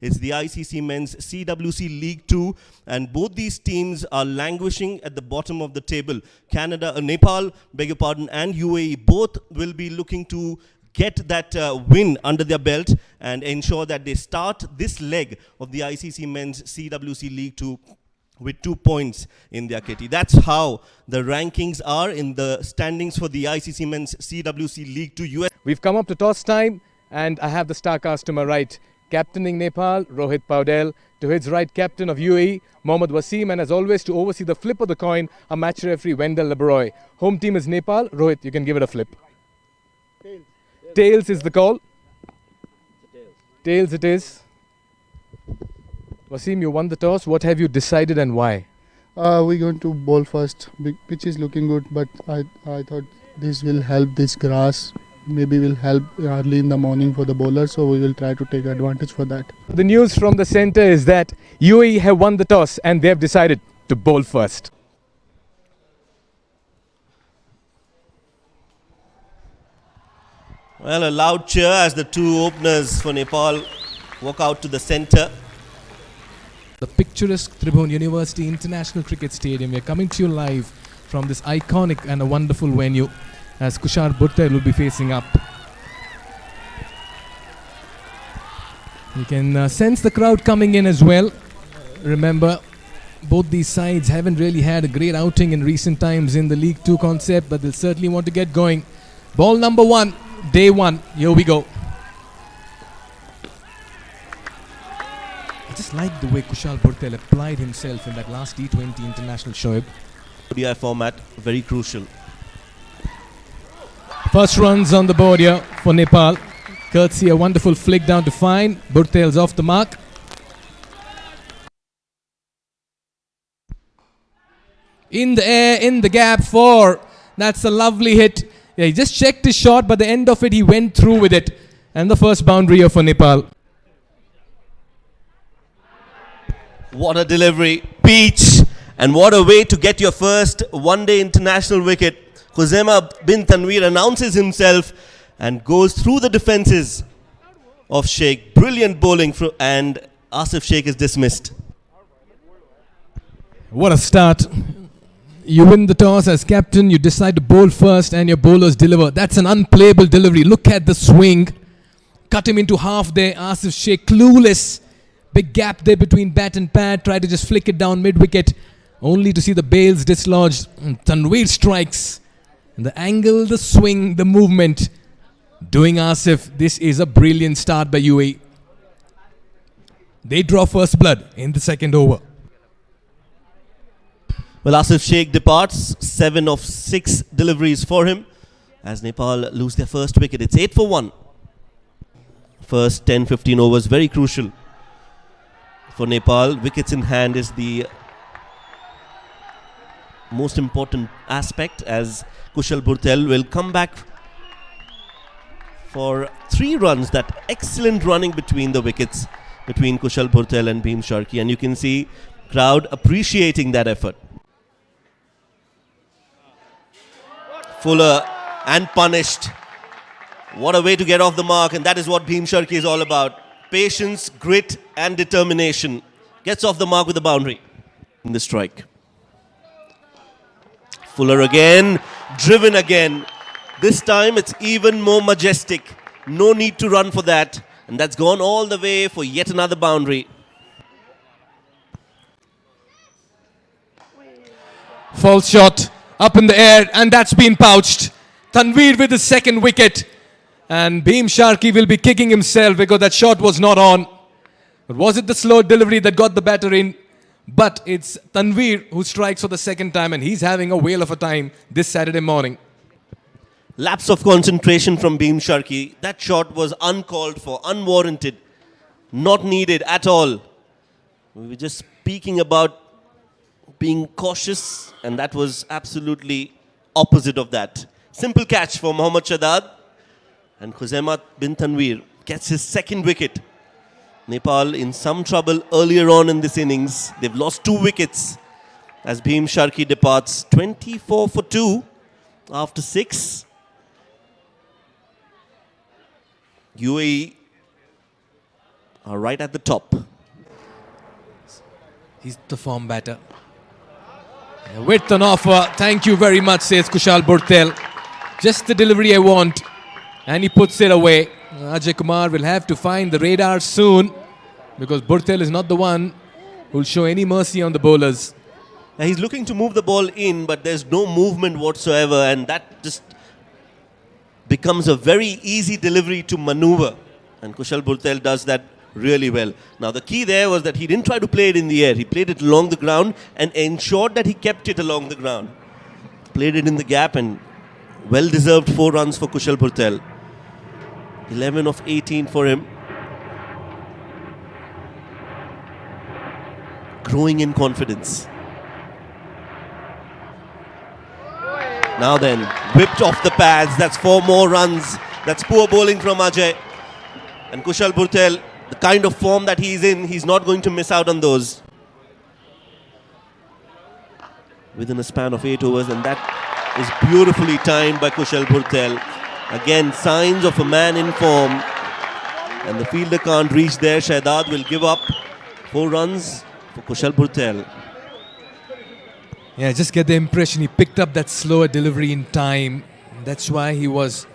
It's the ICC Men's CWC League 2, and both these teams are languishing at the bottom of the table. Nepal, beg your pardon, and UAE both will be looking to get that win under their belt and ensure that they start this leg of the ICC Men's CWC League 2 with 2 points in their kitty. That's how the rankings are in the standings for the ICC Men's CWC League 2 US. We've come up to toss time, and I have the star cast to my right. Captaining Nepal, Rohit Paudel. To his right, captain of UAE, Mohammad Wasim. And as always, to oversee the flip of the coin, our match referee, Wendell Lebroy. Home team is Nepal. Rohit, you can give it a flip. Tails. Tails is the call. Tails it is. Wasim, you won the toss. What have you decided and why? We're going to bowl first. Big pitch is looking good, but I thought this will help. This grass maybe will help early in the morning for the bowler, so we will try to take advantage for that. The news from the centre is that UAE have won the toss and they have decided to bowl first. Well, a loud cheer as the two openers for Nepal walk out to the centre. The picturesque Tribhuvan University International Cricket Stadium. We're coming to you live from this iconic and a wonderful venue as Kushal Bhuttel will be facing up. You can sense the crowd coming in as well. Remember, both these sides haven't really had a great outing in recent times in the League 2 concept, but they'll certainly want to get going. Ball number 1, day 1. Here we go. I just like the way Kushal Bhuttel applied himself in that last T20 international Shoaib. ODI format, very crucial. First runs on the board here for Nepal. Courtesy a wonderful flick down to fine. Bhuttel's off the mark. In the air, in the gap, 4. That's a lovely hit. Yeah, he just checked his shot, but the end of it, he went through with it. And the first boundary here for Nepal. What a delivery. Peach. And what a way to get your first one-day international wicket. Khuzaima bin Tanveer announces himself and goes through the defences of Sheikh. Brilliant bowling and Asif Sheikh is dismissed. What a start. You win the toss as captain, you decide to bowl first and your bowlers deliver. That's an unplayable delivery. Look at the swing. Cut him into half there. Asif Sheikh clueless. Big gap there between bat and pad. Try to just flick it down mid-wicket. Only to see the bails dislodged. And Tanveer strikes. And the angle, the swing, the movement. Doing Asif. This is a brilliant start by UAE. They draw first blood in the second over. Well, Asif Sheikh departs. 7 of 6 deliveries for him as Nepal lose their first wicket. It's 8 for 1. First 10-15 overs, very crucial for Nepal. Wickets in hand is the most important aspect as Kushal Bhuttel will come back for 3 runs. That excellent running between the wickets between Kushal Bhuttel and Bhim Sharkey, and you can see crowd appreciating that effort. Fuller and punished. What a way to get off the mark, and that is what Bhim Sharkey is all about. Patience, grit and determination. Gets off the mark with a boundary in the strike. Fuller again, driven again. This time it's even more majestic. No need to run for that. And that's gone all the way for yet another boundary. False shot up in the air, and that's been pouched. Tanveer with his second wicket. And Bhim Sharkey will be kicking himself because that shot was not on. But was it the slow delivery that got the batter in? But it's Tanveer who strikes for the second time, and he's having a whale of a time this Saturday morning. Lapse of concentration from Bhim Sharkey. That shot was uncalled for, unwarranted, not needed at all. We were just speaking about being cautious, and that was absolutely opposite of that. Simple catch for Mohammad Shadad, and Khuzaima bin Tanveer gets his second wicket. Nepal in some trouble earlier on in this innings. They've lost 2 wickets as Bhim Sharkey departs. 24 for 2 after 6. UAE are right at the top. He's the form batter. With an offer, thank you very much, says Kushal Burtel. Just the delivery I want. And he puts it away. Ajay Kumar will have to find the radar soon, because Burtel is not the one who will show any mercy on the bowlers. Now he's looking to move the ball in, but there's no movement whatsoever, and that just becomes a very easy delivery to maneuver. And Kushal Burtel does that really well. Now the key there was that he didn't try to play it in the air. He played it along the ground and ensured that he kept it along the ground. Played it in the gap, and well-deserved 4 runs for Kushal Burtel. 11 of 18 for him. Growing in confidence. Now then, whipped off the pads. That's 4 more runs. That's poor bowling from Ajay. And Kushal Burtel, the kind of form that he's in, he's not going to miss out on those. Within a span of 8 overs, and that is beautifully timed by Kushal Burtel. Again, signs of a man in form. And the fielder can't reach there. Shahdad will give up 4 runs for Kushal Burtel. Yeah, just get the impression he picked up that slower delivery in time. That's why he was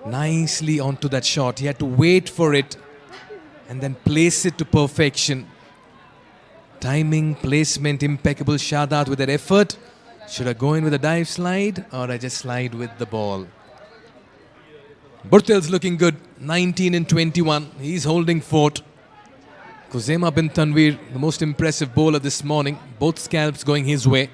nicely onto that shot. He had to wait for it and then place it to perfection. Timing, placement, impeccable. Shahdad with that effort. Should I go in with a dive slide, or I just slide with the ball? Burtel's looking good. 19 and 21. He's holding fort. Khuzaima bin Tanveer, the most impressive bowler this morning. Both scalps going his way.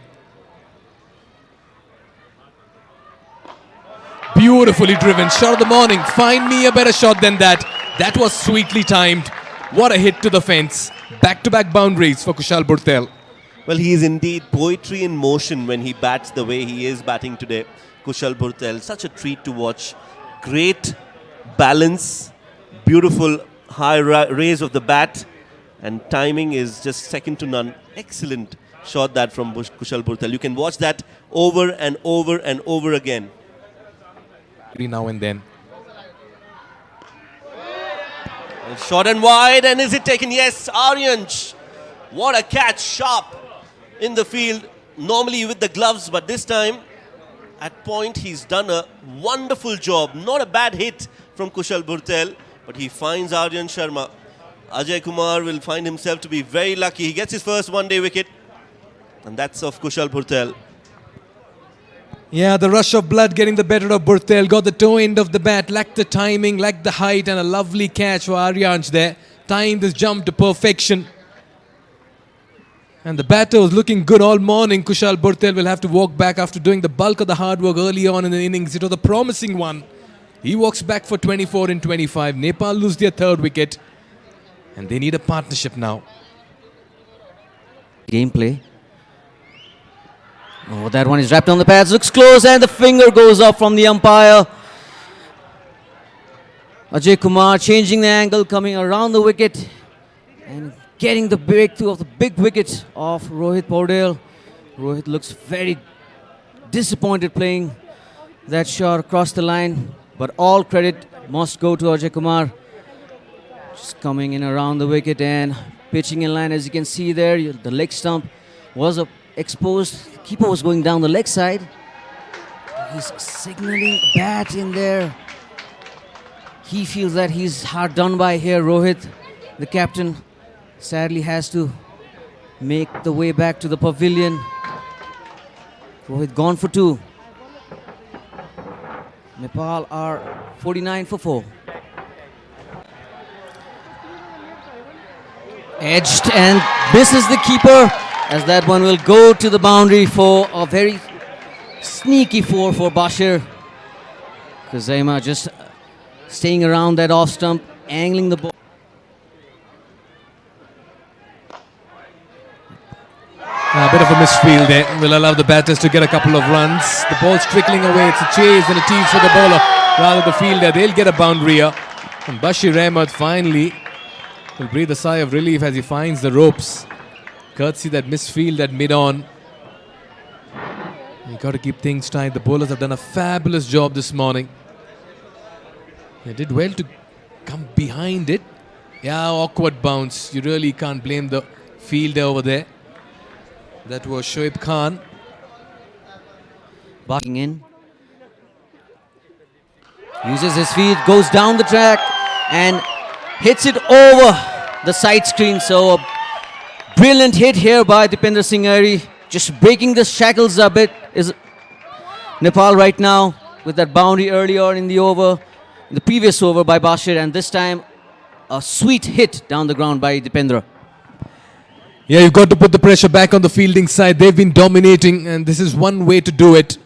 Beautifully driven. Shot of the morning. Find me a better shot than that. That was sweetly timed. What a hit to the fence. Back-to-back boundaries for Kushal Burtel. Well, he is indeed poetry in motion when he bats the way he is batting today. Kushal Burtel, such a treat to watch. Great balance, beautiful high raise of the bat, and timing is just second to none. Excellent shot that from Kushal Burtel. You can watch that over and over and over again. Every now and then. Short and wide, and is it taken? Yes, Aryansh. What a catch, sharp in the field. Normally with the gloves, but this time at point he's done a wonderful job. Not a bad hit from Kushal Burtel, but he finds Aryan Sharma. Ajay Kumar will find himself to be very lucky. He gets his first one-day wicket, and that's of Kushal Burtel. Yeah, the rush of blood getting the better of Burtel. Got the toe end of the bat, lacked the timing, lacked the height, and a lovely catch for Aryansh there. Timed this jump to perfection. And the batter was looking good all morning. Kushal Burtel will have to walk back after doing the bulk of the hard work early on in the innings. It was a promising one. He walks back for 24 and 25. Nepal lose their 3rd wicket. And they need a partnership now. Gameplay. Oh, that one is wrapped on the pads. Looks close, and the finger goes up from the umpire. Ajay Kumar changing the angle, coming around the wicket and getting the breakthrough of the big wicket of Rohit Paudel. Rohit looks very disappointed playing that shot across the line, but all credit must go to Ajay Kumar. Just coming in around the wicket and pitching in line. As you can see there, the leg stump was exposed. Keeper was going down the leg side. He's signaling bat in there. He feels that he's hard done by here. Rohit, the captain, sadly has to make the way back to the pavilion. Rohit gone for 2. Nepal are 49 for 4. Edged and misses the keeper, as that one will go to the boundary for a very sneaky 4 for Bashir. Khuzaima just staying around that off stump, angling the ball. A bit of a misfield there. Will allow the batters to get a couple of runs. The ball's trickling away. It's a chase and a tease for the bowler. Rather the fielder. They'll get a boundary here. And Bashir Ahmed finally will breathe a sigh of relief as he finds the ropes. Courtesy that misfield at mid-on. You got to keep things tight. The bowlers have done a fabulous job this morning. They did well to come behind it. Yeah, awkward bounce. You really can't blame the fielder over there. That was Shoaib Khan. Batting in. Uses his feet, goes down the track and hits it over the side screen. So a brilliant hit here by Dipender Singh Airi. Just breaking the shackles a bit is Nepal right now with that boundary earlier in the over, in the previous over by Bashir, and this time a sweet hit down the ground by Dipendra. Yeah, you've got to put the pressure back on the fielding side. They've been dominating, and this is one way to do it.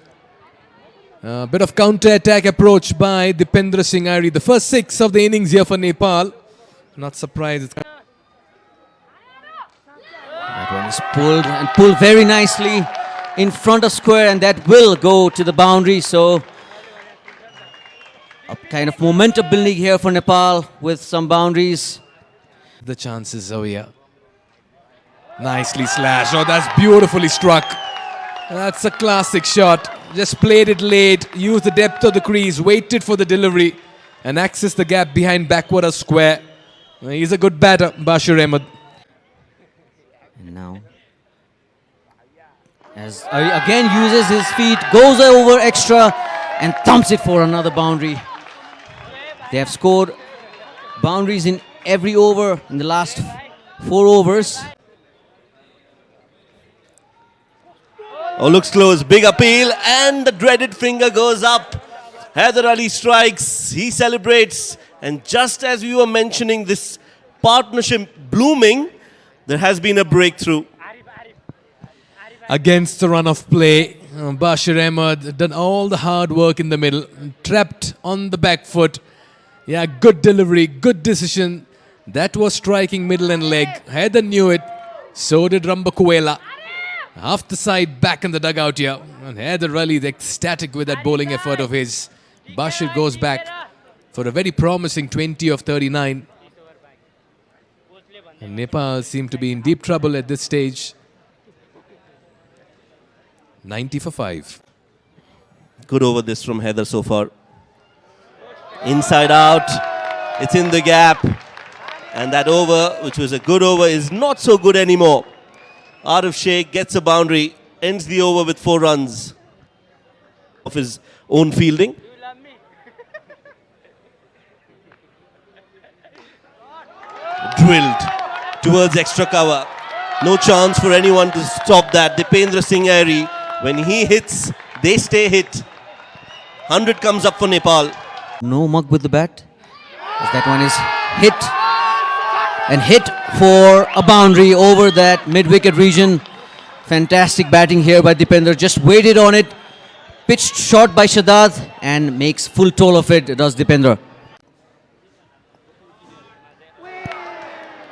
A bit of counter-attack approach by Dipender Singh Airi. The first 6 of the innings here for Nepal. Not surprised. That one is pulled and pulled very nicely in front of square, and that will go to the boundary. So a kind of momentum building here for Nepal with some boundaries. The chances over here. Nicely slashed. Oh, that's beautifully struck. That's a classic shot. Just played it late, used the depth of the crease, waited for the delivery, and accessed the gap behind backward of square. He's a good batter, Bashir Ahmed. And now, as again uses his feet, goes over extra and thumps it for another boundary. They have scored boundaries in every over in the last 4 overs. Oh, looks close. Big appeal, and the dreaded finger goes up. Haider Ali strikes. He celebrates. And just as we were mentioning this partnership blooming, there has been a breakthrough. Against the run of play, Bashir Ahmed done all the hard work in the middle, trapped on the back foot. Yeah, good delivery, good decision. That was striking middle and leg. Haider knew it. So did Rambakuela. Half the side back in the dugout here. And Haider Ali is ecstatic with that bowling effort of his. Bashir goes back for a very promising 20 of 39. And Nepal seem to be in deep trouble at this stage. 90 for 5. Good over this from Haider so far. Inside out. It's in the gap. And that over, which was a good over, is not so good anymore. Arif Sheikh gets a boundary, ends the over with 4 runs of his own fielding. Drilled towards extra cover. No chance for anyone to stop that. Dipender Singh Airi, when he hits, they stay hit. 100 comes up for Nepal. No mug with the bat. As that one is hit. And hit for a boundary over that mid-wicket region. Fantastic batting here by Dipender. Just waited on it. Pitched short by Shadad and makes full toll of it, does Dipender.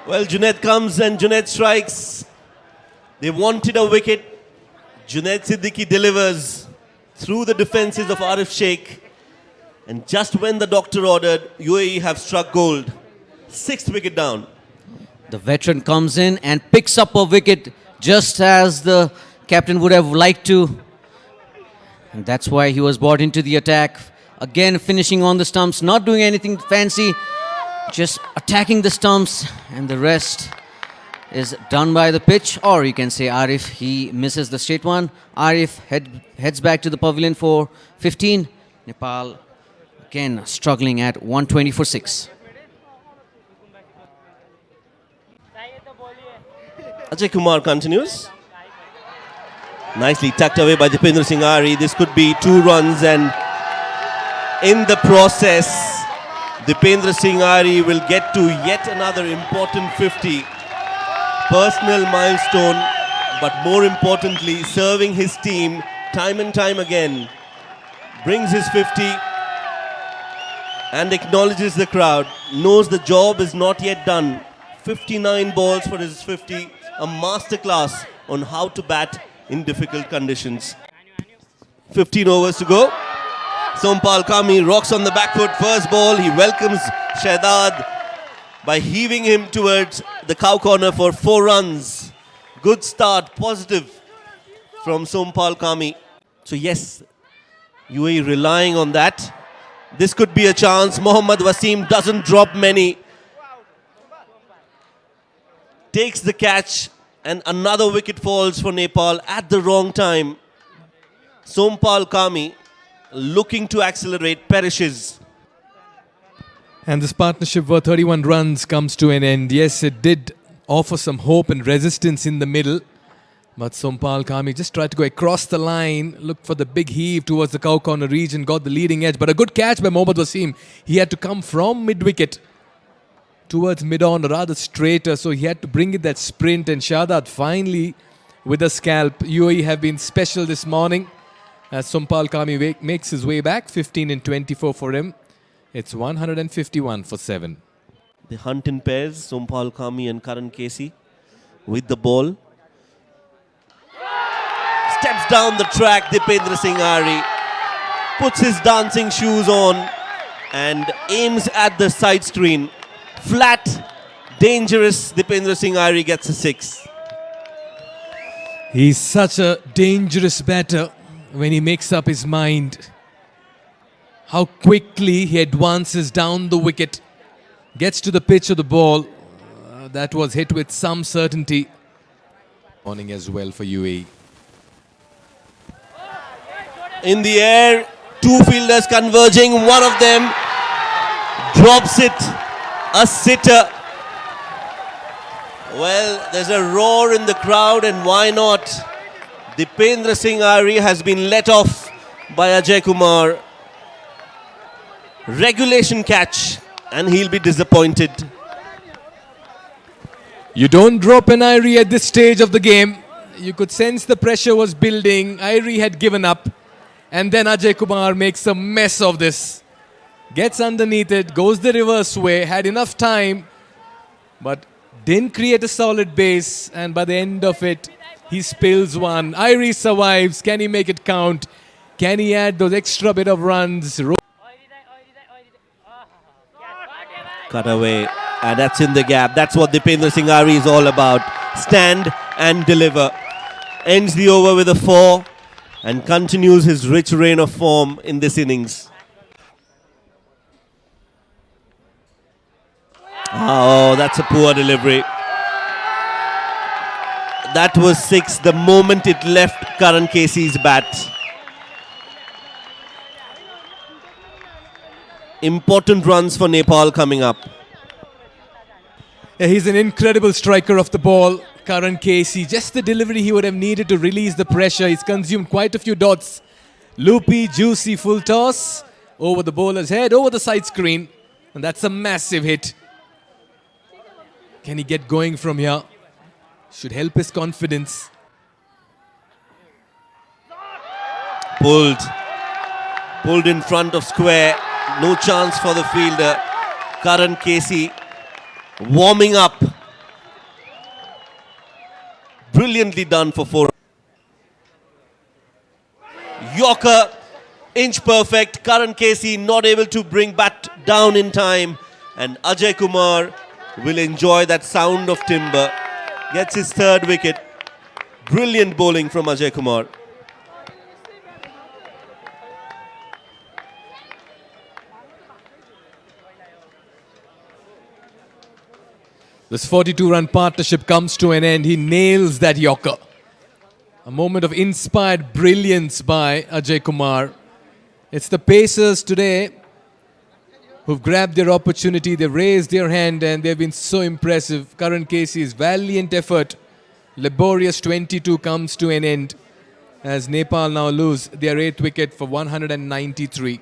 Well, Junaid comes and Junaid strikes. They wanted a wicket. Junaid Siddiqui delivers through the defences of Arif Sheikh. And just when the doctor ordered, UAE have struck gold. 6th wicket down. The veteran comes in and picks up a wicket just as the captain would have liked to. And that's why he was brought into the attack. Again, finishing on the stumps, not doing anything fancy, just attacking the stumps, and the rest is done by the pitch. Or you can say Arif, he misses the straight one. Arif heads back to the pavilion for 15. Nepal again struggling at 120 for 6. Ajay Kumar continues. Nicely tucked away by Dipender Singh Airi. This could be 2 runs, and in the process, Dipender Singh Airi will get to yet another important 50. Personal milestone, but more importantly, serving his team time and time again. Brings his 50 and acknowledges the crowd. Knows the job is not yet done. 59 balls for his 50. A masterclass on how to bat in difficult conditions. 15 overs to go. Sompal Kami rocks on the back foot. First ball, he welcomes Shahzad by heaving him towards the cow corner for 4 runs. Good start, positive from Sompal Kami. So yes, UAE relying on that. This could be a chance. Mohammad Wasim doesn't drop many. takes the catch and another wicket falls for Nepal at the wrong time. Sompal Kami, looking to accelerate, perishes. And this partnership for 31 runs comes to an end. Yes, it did offer some hope and resistance in the middle. But Sompal Kami just tried to go across the line, look for the big heave towards the cow corner region, got the leading edge. But a good catch by Mohammad Wasim. He had to come from mid-wicket towards mid-on, or rather straighter. So he had to bring it that sprint. And Shahzad finally with a scalp. UAE have been special this morning as Sompal Kami makes his way back. 15 and 24 for him. It's 151 for 7. They hunt in pairs, Sompal Kami and Karan Casey with the ball. Steps down the track, Dipendra Singh Ari puts his dancing shoes on and aims at the side screen. Flat, dangerous, Dipendra Singh Ari gets a 6. He's such a dangerous batter when he makes up his mind. How quickly he advances down the wicket, gets to the pitch of the ball. That was hit with some certainty. Morning as well for UAE. In the air, two fielders converging. One of them drops it, a sitter. Well, there's a roar in the crowd, and why not? Dipendra Singh Ari has been let off by Ajay Kumar. Regulation catch, and he'll be disappointed. You don't drop an Irie at this stage of the game. You could sense the pressure was building. Irie had given up. And then Ajay Kumar makes a mess of this. Gets underneath it, goes the reverse way, had enough time, but didn't create a solid base. And by the end of it, he spills one. Irie survives. Can he make it count? Can he add those extra bit of runs? Cut away, and that's in the gap. That's what Dipendra Singh Ari is all about. Stand and deliver. Ends the over with a 4 and continues his rich reign of form in this innings. Oh, that's a poor delivery. That was 6 the moment it left Karan Casey's bat. Important runs for Nepal coming up. Yeah, he's an incredible striker of the ball, Karan Casey. Just the delivery he would have needed to release the pressure. He's consumed quite a few dots. Loopy, juicy full toss over the bowler's head, over the side screen. And that's a massive hit. Can he get going from here? Should help his confidence. Pulled in front of square. No chance for the fielder. Karan Casey warming up. Brilliantly done for 4. Yorker, inch perfect. Karan Casey not able to bring bat down in time. And Ajay Kumar will enjoy that sound of timber. Gets his 3rd wicket. Brilliant bowling from Ajay Kumar. This 42-run partnership comes to an end. He nails that Yorker. A moment of inspired brilliance by Ajay Kumar. It's the Pacers today who've grabbed their opportunity. They've raised their hand and they've been so impressive. Karan Casey's valiant effort, laborious 22 comes to an end as Nepal now lose their 8th wicket for 193.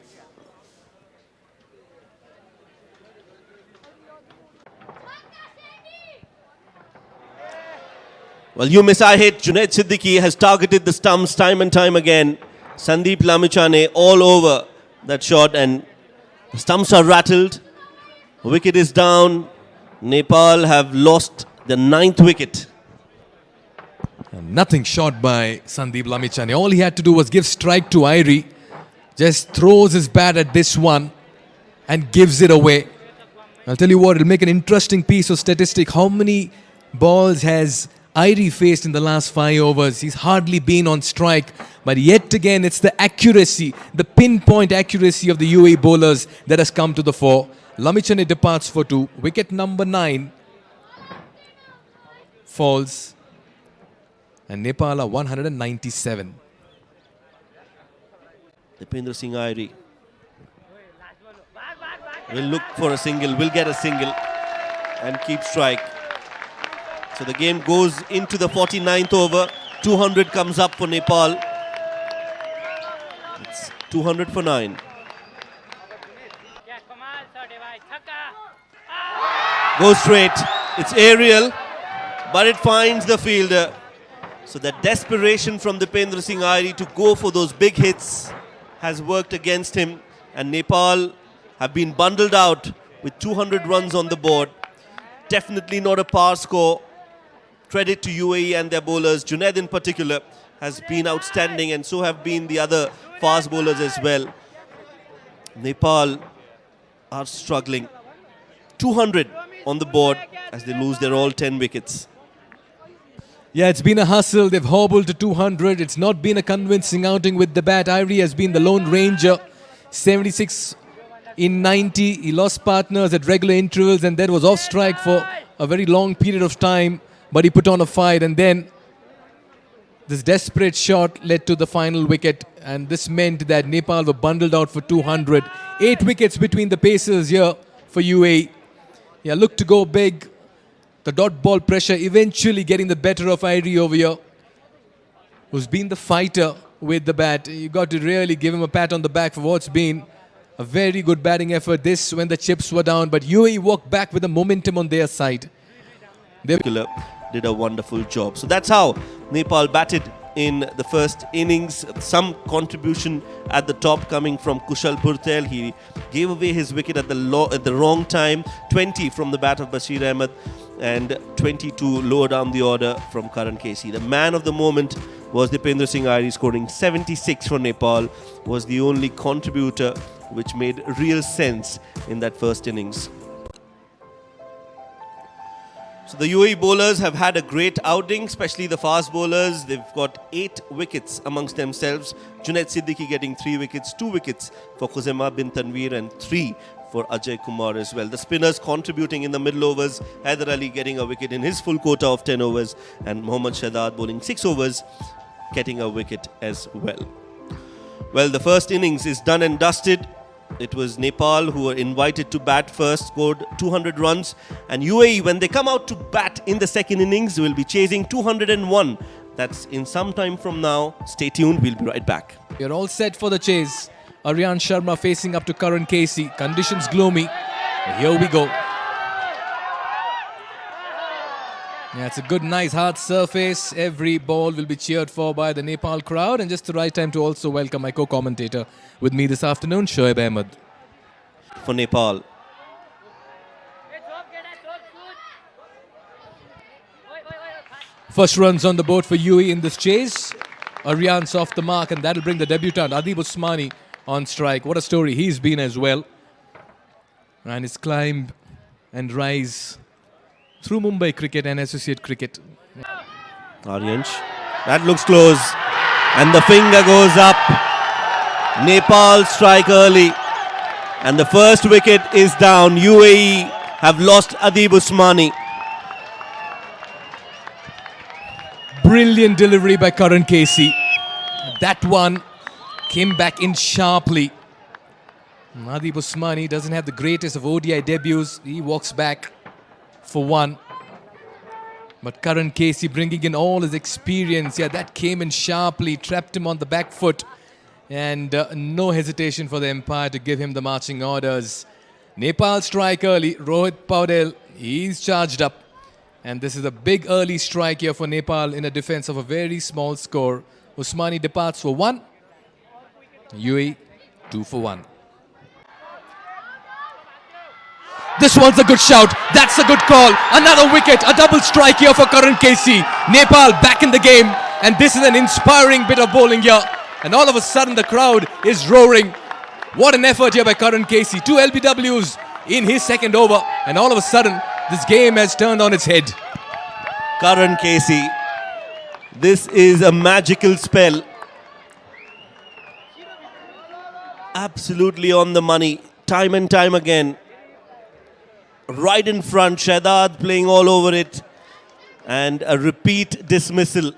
Well, you miss, I hit. Junaid Siddiqui has targeted the stumps time and time again. Sandeep Lamichhane all over that shot, and the stumps are rattled. Wicket is down. Nepal have lost the 9th wicket. And nothing short by Sandeep Lamichhane. All he had to do was give strike to Irie. Just throws his bat at this one and gives it away. I'll tell you what, it'll make an interesting piece of statistic. How many balls has Irie faced in the last 5 overs? He's hardly been on strike, but yet again it's the accuracy, the pinpoint accuracy of the UAE bowlers that has come to the fore. Lamichhane departs for 2, wicket number 9. falls. And Nepal are 197. Dipendra Singh Airi will look for a single, will get a single and keep strike. So the game goes into the 49th over. 200 comes up for Nepal. It's 200 for 9. Goes straight. It's aerial, but it finds the fielder. So that desperation from Dipendra Singh Airi to go for those big hits has worked against him, and Nepal have been bundled out with 200 runs on the board. Definitely not a par score. Credit to UAE and their bowlers. Junaid in particular has been outstanding, and so have been the other fast bowlers as well. Nepal are struggling. 200 on the board as they lose their all 10 wickets. Yeah, it's been a hustle. They've hobbled to 200. It's not been a convincing outing with the bat. Airi has been the lone ranger. 76 in 90. He lost partners at regular intervals and then was off strike for a very long period of time. But he put on a fight, and then this desperate shot led to the final wicket. And this meant that Nepal were bundled out for 200. 8 wickets between the pacers here for UAE. Yeah, look to go big. The dot ball pressure eventually getting the better of Airi over here, who's been the fighter with the bat. You got to really give him a pat on the back for what's been a very good batting effort. This when the chips were down, but UAE walked back with the momentum on their side. They did a wonderful job. So that's how Nepal batted in the first innings. Some contribution at the top coming from Kushal Purtel. He gave away his wicket at the wrong time. 20 from the bat of Bashir Ahmed and 22 lower down the order from Karan Casey. The man of the moment was Dipendra Singh Airi, scoring 76 for Nepal. Was the only contributor which made real sense in that first innings. So the UAE bowlers have had a great outing, especially the fast bowlers. They've got 8 wickets amongst themselves. Junaid Siddiqui getting 3 wickets, 2 wickets for Khuzaimah bin Tanveer and 3 for Ajay Kumar as well. The spinners contributing in the middle overs. Haider Ali getting a wicket in his full quota of 10 overs, and Mohammad Shahzad bowling 6 overs, getting a wicket as well. Well, the first innings is done and dusted. It was Nepal who were invited to bat first, scored 200 runs. And UAE, when they come out to bat in the second innings, will be chasing 201. That's in some time from now. Stay tuned, we'll be right back. You're all set for the chase. Aryan Sharma facing up to Karan Casey. Conditions gloomy. Here we go. Yeah, it's a good, nice, hard surface. Every ball will be cheered for by the Nepal crowd. And just the right time to also welcome my co-commentator with me this afternoon, Shoaib Ahmed. For Nepal. First runs on the board for UAE in this chase. Aryan's off the mark, and that'll bring the debutant Adib Usmani on strike. What a story he's been as well. And his climb and rise through Mumbai cricket and associate cricket. Aryansh. That looks close. And the finger goes up. Nepal strike early. And the first wicket is down. UAE have lost Adib Usmani. Brilliant delivery by Karan Casey. That one came back in sharply. Adib Usmani doesn't have the greatest of ODI debuts. He walks back for one. But Karan Casey bringing in all his experience. Yeah, that came in sharply, trapped him on the back foot. And no hesitation for the umpire to give him the marching orders. Nepal strike early. Rohit Paudel, he's charged up. And this is a big early strike here for Nepal in a defense of a very small score. Usmani departs for 1. UAE 2 for 1. This one's a good shout. That's a good call. Another wicket. A double strike here for Karan Casey. Nepal back in the game. And this is an inspiring bit of bowling here. And all of a sudden the crowd is roaring. What an effort here by Karan Casey. 2 LBWs in his second over. And all of a sudden this game has turned on its head. Karan Casey. This is a magical spell. Absolutely on the money. Time and time again. Right in front, Shahzad playing all over it. And a repeat dismissal.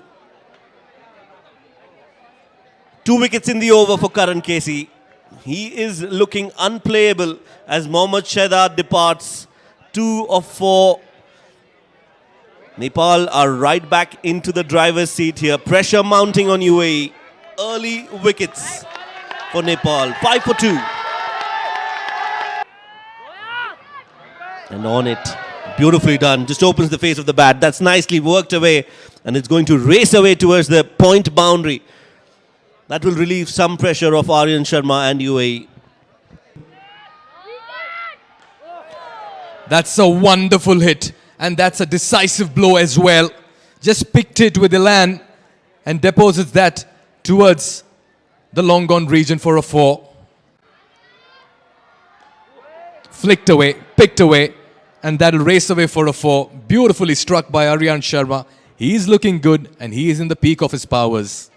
2 wickets in the over for Karan Casey. He is looking unplayable as Mohammad Shahzad departs. 2 of 4. Nepal are right back into the driver's seat here. Pressure mounting on UAE. Early wickets for Nepal. 5 for 2. And on it. Beautifully done. Just opens the face of the bat. That's nicely worked away. And it's going to race away towards the point boundary. That will relieve some pressure of Aryan Sharma and UAE. That's a wonderful hit. And that's a decisive blow as well. Just picked it with elan and deposits that towards the long gone region for a 4. Flicked away, picked away, and that'll race away for a 4. Beautifully struck by Aryan Sharma. He's looking good and he is in the peak of his powers.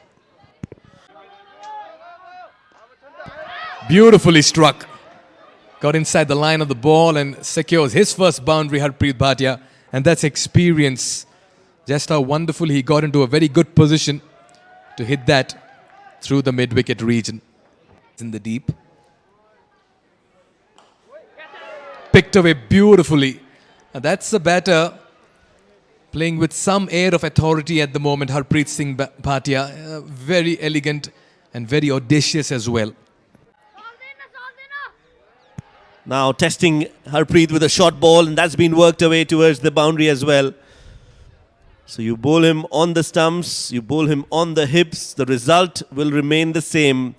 Beautifully struck. Got inside the line of the ball and secures his first boundary, Harpreet Bhatia. And that's experience. Just how wonderful he got into a very good position to hit that through the mid-wicket region. In the deep. Picked away beautifully. Now that's the batter playing with some air of authority at the moment, Harpreet Singh Bhatia. Very elegant and very audacious as well. Now testing Harpreet with a short ball, and that's been worked away towards the boundary as well. So you bowl him on the stumps, you bowl him on the hips, the result will remain the same.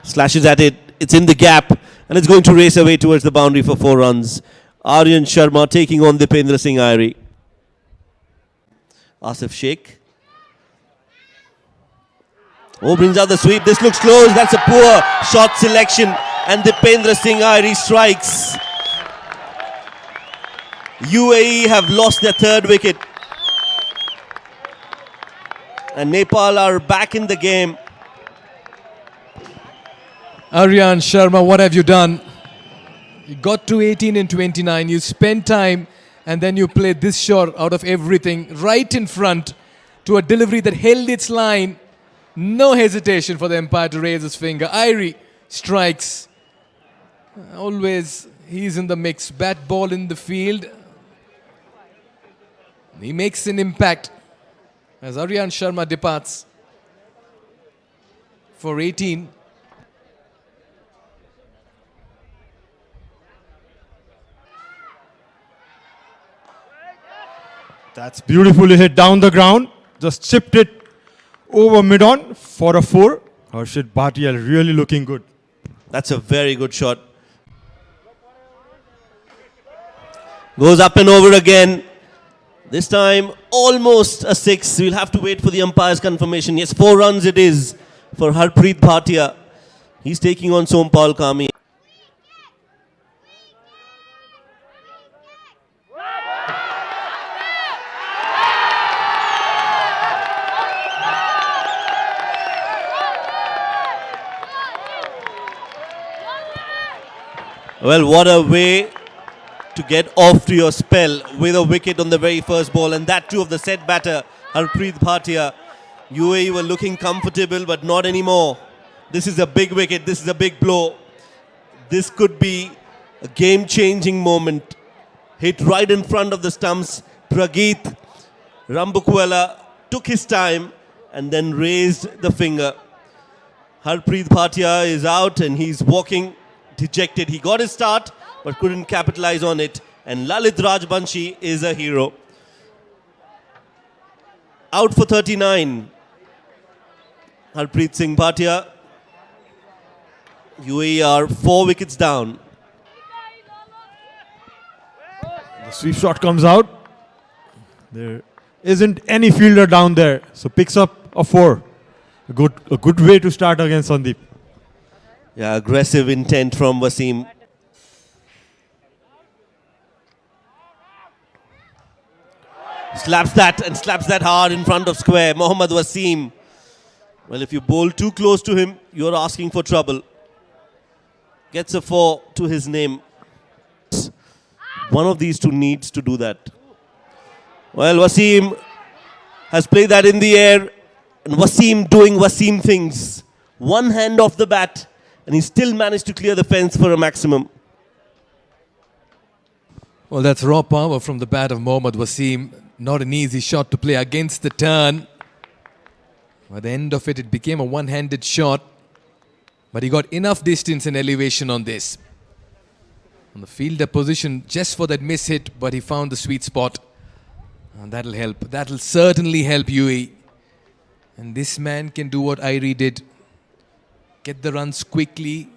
Slashes at it, it's in the gap, and it's going to race away towards the boundary for 4 runs. Aryan Sharma taking on Dipendra Singh Airi. Asif Sheikh. Oh, brings out the sweep. This looks close. That's a poor shot selection. And Dipendra Singh Airi strikes. UAE have lost their 3rd wicket. And Nepal are back in the game. Aryan Sharma, what have you done? You got to 18 in 29. You spent time and then you played this shot out of everything right in front to a delivery that held its line. No hesitation for the umpire to raise his finger. Airi strikes. Always he's in the mix. Bat ball in the field. He makes an impact as Aryan Sharma departs for 18. That's beautifully hit down the ground. Just chipped it over mid-on for a 4. Harpreet Bhatia really looking good. That's a very good shot. Goes up and over again. This time almost a 6. We'll have to wait for the umpire's confirmation. Yes, 4 runs it is for Harpreet Bhatia. He's taking on Sompal Kami. Well, what a way to get off to your spell with a wicket on the very first ball, and that too of the set batter, Harpreet Bhatia. UAE were looking comfortable, but not anymore. This is a big wicket, this is a big blow. This could be a game-changing moment. Hit right in front of the stumps. Prageet Rambukwala took his time and then raised the finger. Harpreet Bhatia is out and he's walking dejected. He got his start but couldn't capitalize on it. And Lalit Rajbanshi is a hero. Out for 39. Harpreet Singh Bhatia. UAE are 4 wickets down. The sweep shot comes out. There isn't any fielder down there. So picks up a 4. A good way to start against Sandeep. Yeah, aggressive intent from Wasim. Slaps that hard in front of square. Mohammad Wasim. Well, if you bowl too close to him, you're asking for trouble. Gets a 4 to his name. One of these two needs to do that. Well, Wasim has played that in the air. And Wasim doing Wasim things. One hand off the bat. And he still managed to clear the fence for a maximum. Well, that's raw power from the bat of Mohammad Wasim. Not an easy shot to play against the turn. By the end of it, it became a one-handed shot. But he got enough distance and elevation on this. On the fielder position, just for that miss hit, but he found the sweet spot. And that'll help. That'll certainly help UAE. And this man can do what Irie did. Get the runs quickly.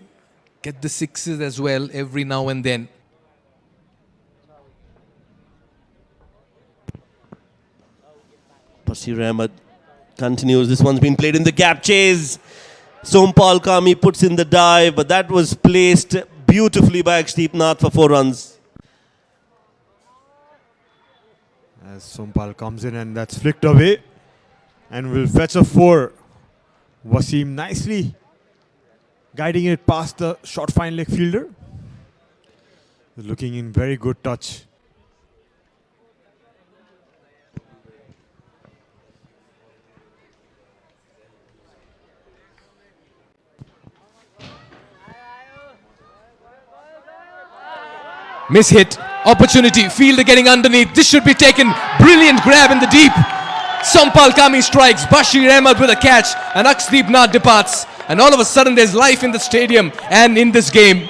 Get the sixes as well every now and then. Bashir Ahmed continues. This one's been played in the gap chase. Sompal Kami puts in the dive, but that was placed beautifully by Akshdeep Nath for 4 runs. As Sompal comes in and that's flicked away and will fetch a 4. Wasim nicely guiding it past the short fine leg fielder. Looking in very good touch. Miss hit, opportunity, fielder getting underneath. This should be taken. Brilliant grab in the deep. Sompal Kami strikes, Bashir Ahmed with a catch, and Akshdeep Nath departs. And all of a sudden there's life in the stadium and in this game.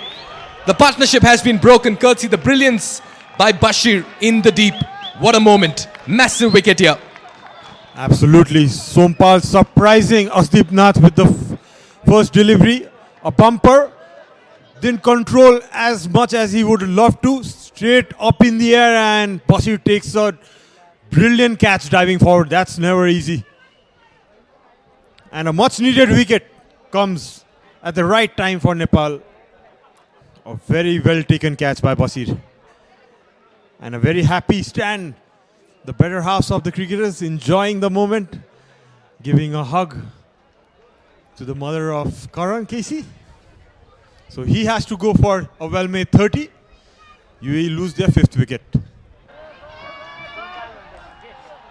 The partnership has been broken, courtesy the brilliance by Bashir in the deep. What a moment. Massive wicket here. Absolutely. Sompal surprising Akshdeep Nath with the first delivery. A bumper. Didn't control as much as he would love to. Straight up in the air and Bashir takes a brilliant catch diving forward. That's never easy. And a much needed wicket comes at the right time for Nepal. A very well taken catch by Bashir. And a very happy stand. The better halves of the cricketers enjoying the moment. Giving a hug to the mother of Karan Casey. So he has to go for a well-made 30. UAE lose their 5th wicket.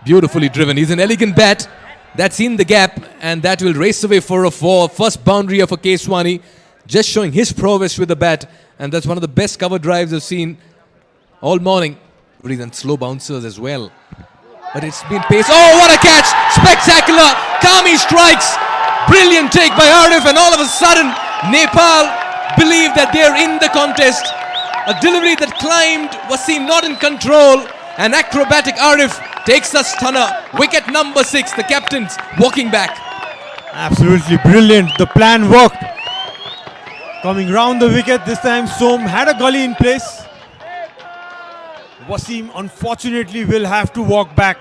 Beautifully driven. He's an elegant bat. That's in the gap, and that will race away for a 4. First boundary of a Keswani. Just showing his prowess with the bat. And that's one of the best cover drives I've seen all morning. And slow bouncers as well. But it's been paced. Oh, what a catch! Spectacular! Kami strikes. Brilliant take by Arif, and all of a sudden, Nepal believe that they're in the contest. A delivery that climbed, Wasim not in control, and acrobatic Arif takes a stunner. Wicket number 6, the captains walking back. Absolutely brilliant. The plan worked. Coming round the wicket, this time Som had a gully in place. Wasim unfortunately will have to walk back.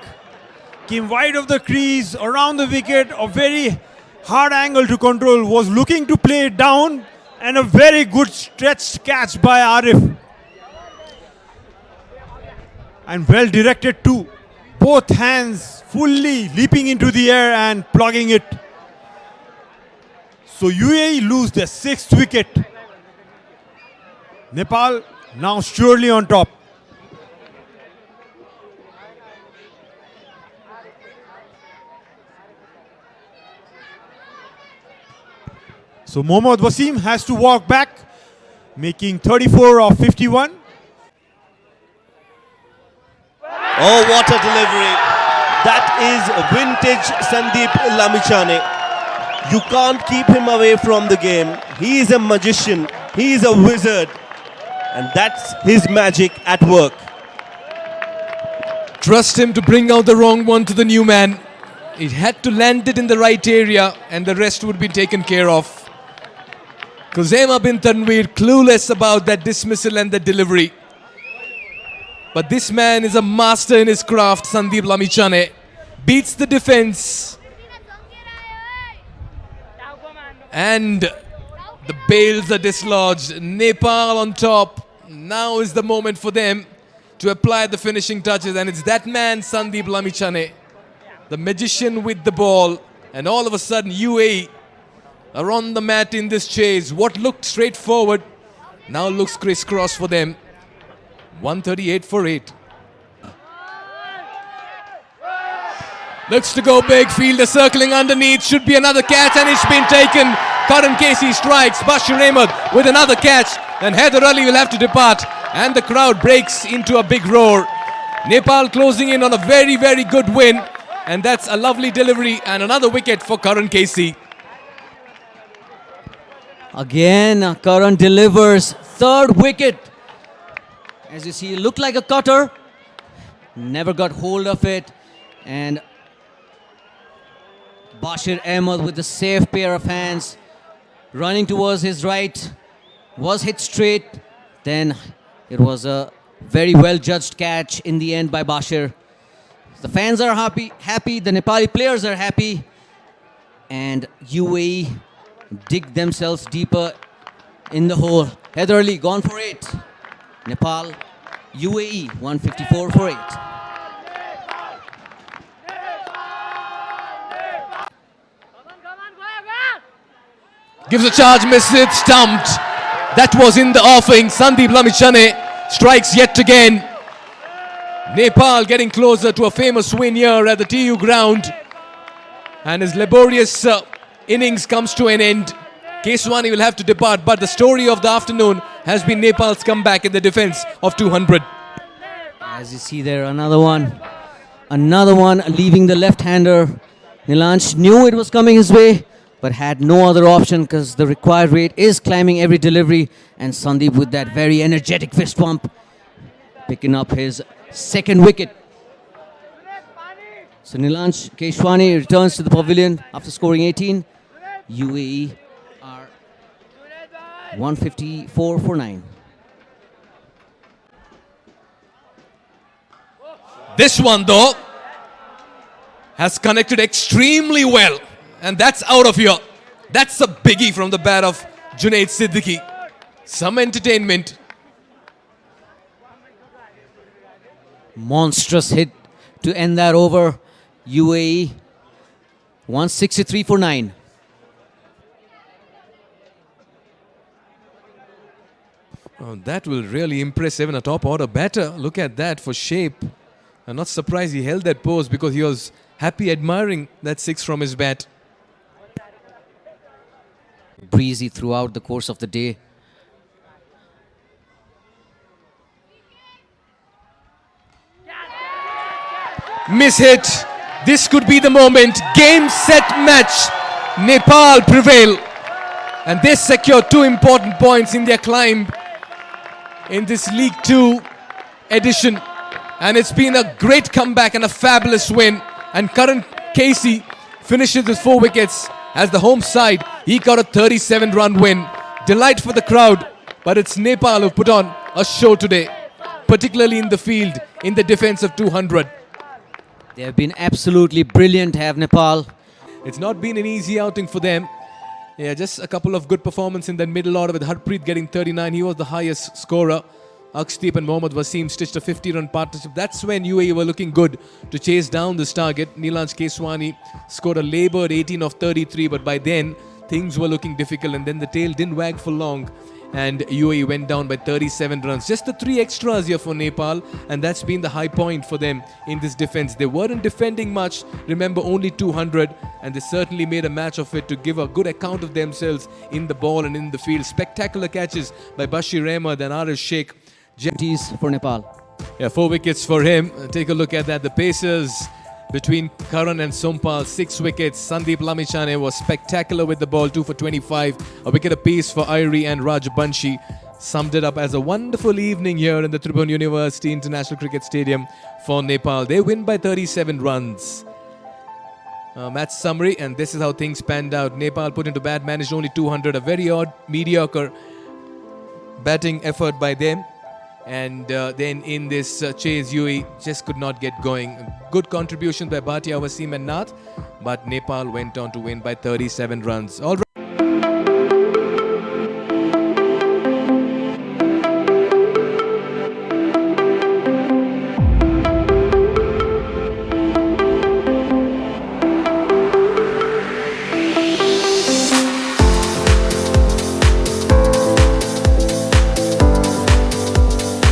Came wide of the crease, around the wicket, a very hard angle to control, was looking to play it down. And a very good stretched catch by Arif. And well directed too. Both hands fully leaping into the air and plugging it. So UAE lose their 6th wicket. Nepal now surely on top. So Mohammad Wasim has to walk back, making 34 of 51. Oh, what a delivery. That is vintage Sandeep Lamichhane. You can't keep him away from the game. He is a magician. He is a wizard. And that's his magic at work. Trust him to bring out the wrong one to the new man. It had to land it in the right area, and the rest would be taken care of. Khuzaima bin Tanveer clueless about that dismissal and the delivery. But this man is a master in his craft, Sandeep Lamichhane. Beats the defense. And the bails are dislodged. Nepal on top. Now is the moment for them to apply the finishing touches. And it's that man, Sandeep Lamichhane, the magician with the ball. And all of a sudden, UAE are on the mat in this chase. What looked straightforward now looks crisscross for them. 138 for 8. Looks to go big. Fielder circling underneath. Should be another catch, and it's been taken. Karan Casey strikes. Bashir Ahmed with another catch. And Heather Ali will have to depart. And the crowd breaks into a big roar. Nepal closing in on a very, very good win. And that's a lovely delivery and another wicket for Karan Casey. Again, Karan delivers. Third wicket. As you see, looked like a cutter. Never got hold of it. And Bashir Ahmed with the safe pair of hands. Running towards his right. Was hit straight. Then it was a very well judged catch in the end by Bashir. The fans are happy. The Nepali players are happy. And UAE dig themselves deeper in the hole. Heather Ali gone for 8. Nepal, UAE 154 for 8. Gives a charge, misses it, stumped. That was in the offing. Sandeep Lamichhane strikes yet again. Nepal getting closer to a famous win here at the TU ground. And his laborious innings comes to an end. Keswani will have to depart, but the story of the afternoon has been Nepal's comeback in the defense of 200. As you see there, another one leaving the left-hander. Nilansh knew it was coming his way, but had no other option because the required rate is climbing every delivery. And Sandeep with that very energetic fist pump, picking up his second wicket. So Nilansh Keshwani returns to the pavilion after scoring 18. UAE are 154 for 9. This one, though, has connected extremely well. And that's out of here. That's a biggie from the bat of Junaid Siddiqui. Some entertainment. Monstrous hit to end that over. UAE 163 for 9. Oh, that will really impress even a top order batter. Look at that for shape. I'm not surprised he held that pose because he was happy admiring that 6 from his bat. Breezy throughout the course of the day. Miss hit. This could be the moment. Game, set, match. Nepal prevail. And they secure 2 important points in their climb in this League 2 edition. And it's been a great comeback and a fabulous win. And Karan Casey finishes with 4 wickets as the home side. He got a 37-run win. Delight for the crowd. But it's Nepal who put on a show today, particularly in the field, in the defense of 200. They have been absolutely brilliant, have Nepal. It's not been an easy outing for them. Yeah, just a couple of good performances in that middle order with Harpreet getting 39. He was the highest scorer. Akshdeep and Mohammad Wasim stitched a 50-run partnership. That's when UAE were looking good to chase down this target. Nilansh Keswani scored a laboured 18 of 33, but by then things were looking difficult, and then the tail didn't wag for long. And UAE went down by 37 runs. Just the 3 extras here for Nepal, and that's been the high point for them in this defense. They weren't defending much, remember, only 200, and they certainly made a match of it to give a good account of themselves in the ball and in the field. Spectacular catches by Bashir Ahmed and Arish Sheikh. Duties for Nepal. Yeah, 4 wickets for him. Take a look at that. The Pacers between Karan and Sompal, 6 wickets. Sandeep Lamichhane was spectacular with the ball, 2 for 25. A wicket apiece for Irie and Rajbanshi. Summed it up as a wonderful evening here in the Tribhuvan University International Cricket Stadium for Nepal. They win by 37 runs. Match summary, and this is how things panned out. Nepal put into bat, managed only 200. A very odd, mediocre batting effort by them. And then in this chase, UAE just could not get going. Good contribution by Bhatia, Wasim and Nath, but Nepal went on to win by 37 runs. All right.